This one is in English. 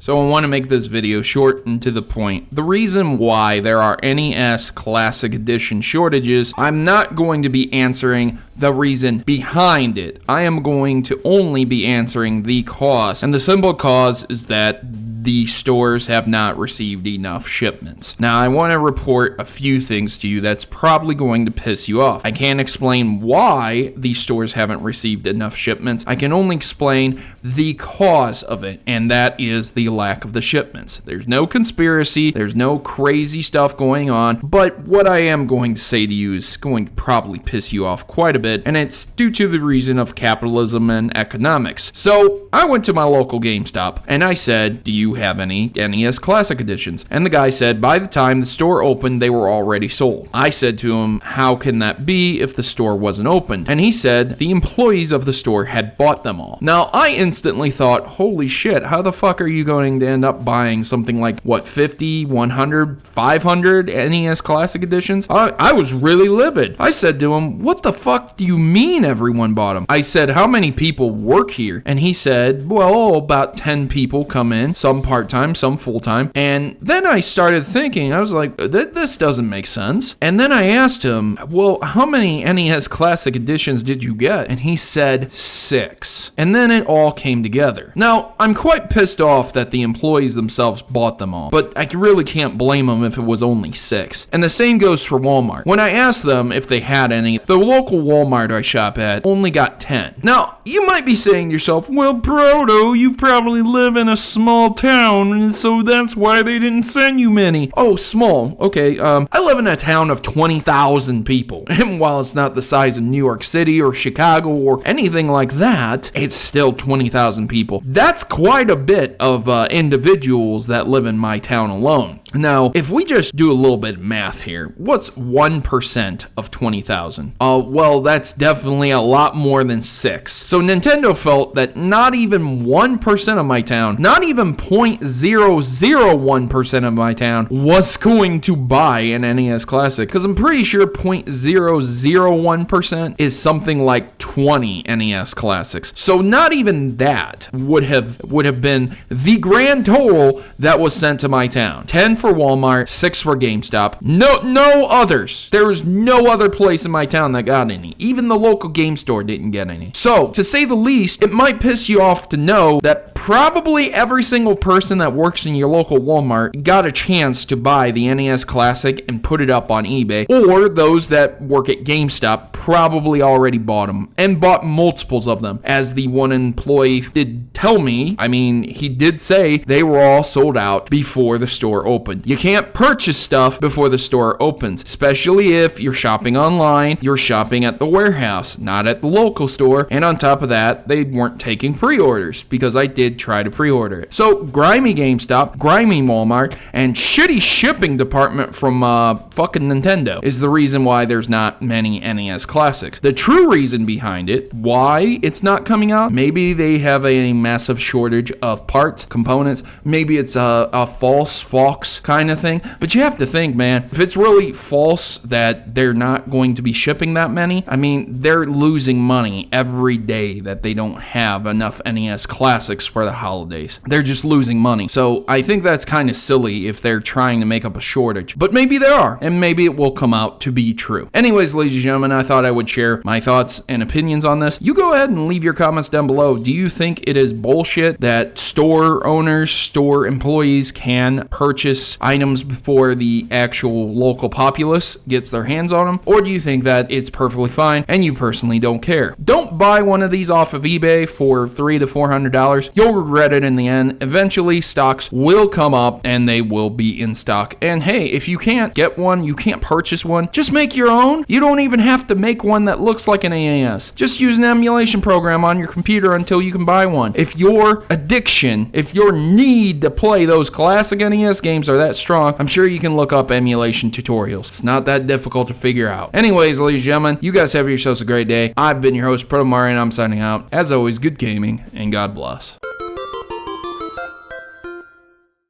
So I want to make this video short and to the point. The reason why there are NES Classic Edition shortages, I'm not going to be answering the reason behind it. I am going to only be answering the cause. And the simple cause is that the stores have not received enough shipments. Now, I want to report a few things to you that's probably going to piss you off. I can't explain why the stores haven't received enough shipments. I can only explain the cause of it, and that is the lack of the shipments. There's no conspiracy, there's no crazy stuff going on, but what I am going to say to you is going to probably piss you off quite a bit, and it's due to the reason of capitalism and economics. So, I went to my local GameStop, and I said, do you have any NES Classic Editions? And the guy said by the time the store opened, they were already sold. I said to him, how can that be if the store wasn't open? And he said the employees of the store had bought them all. Now, I instantly thought, holy shit, how the fuck are you going to end up buying something like, what, 50, 100, 500 NES Classic Editions? I was really livid. I said to him, what the fuck do you mean everyone bought them? I said, how many people work here? And he said, well, about 10 people come in, some part-time, some full-time. And then I started thinking, I was like, this doesn't make sense. And then I asked him, well, how many NES Classic Editions did you get? And he said 6. And then it all came together. Now, I'm quite pissed off that the employees themselves bought them all, but I really can't blame them if it was only 6. And the same goes for Walmart. When I asked them if they had any, the local Walmart I shop at only got 10. Now, you might be saying to yourself, well, Proto, you probably live in a small town, and so that's why they didn't send you many. Oh, small. Okay, I live in a town of 20,000 people. And while it's not the size of New York City or Chicago or anything like that, it's still 20,000 people. That's quite a bit of individuals that live in my town alone. Now, if we just do a little bit of math here, what's 1% of 20,000? Well, that's definitely a lot more than 6. So Nintendo felt that not even 1% of my town, not even 0.001% of my town was going to buy an NES Classic, because I'm pretty sure 0.001% is something like 20 NES Classics. So not even that would have been the grand total that was sent to my town. 10 for Walmart, 6 for GameStop. No others. There was no other place in my town that got any. Even the local game store didn't get any. So, to say the least, it might piss you off to know that probably every single person that works in your local Walmart got a chance to buy the NES Classic and put it up on eBay, or those that work at GameStop probably already bought them and bought multiples of them. As the one employee did tell me, I mean, he did say they were all sold out before the store opened. You can't purchase stuff before the store opens, especially if you're shopping online, you're shopping at the warehouse, not at the local store, and on top of that, they weren't taking pre-orders, because I did try to pre-order it. So, grimy GameStop, grimy Walmart, and shitty shipping department from fucking Nintendo is the reason why there's not many NES Classics. The true reason behind it, why it's not coming out, maybe they have a massive shortage of parts, components, maybe it's a false Fox kind of thing, but you have to think, man, if it's really false that they're not going to be shipping that many, I mean, they're losing money every day that they don't have enough NES Classics for the holidays. They're just losing money. So I think that's kind of silly if they're trying to make up a shortage, but maybe they are, and maybe it will come out to be true. Anyways, ladies and gentlemen, I thought I would share my thoughts and opinions on this. You go ahead and leave your comments down below. Do you think it is bullshit that store owners, store employees can purchase items before the actual local populace gets their hands on them? Or do you think that it's perfectly fine and you personally don't care? Don't buy one of these off of eBay for $300 to $400. You'll regret it in the end. Eventually, stocks will come up and they will be in stock. And hey, if you can't get one, you can't purchase one, just make your own. You don't even have to make one that looks like an NES. Just use an emulation program on your computer until you can buy one. If your addiction, if your need to play those classic NES games are that strong, I'm sure you can look up emulation tutorials. It's not that difficult to figure out. Anyways, ladies and gentlemen, you guys have yourselves a great day. I've been your host, Protomario, and I'm signing out. As always, good gaming, and God bless.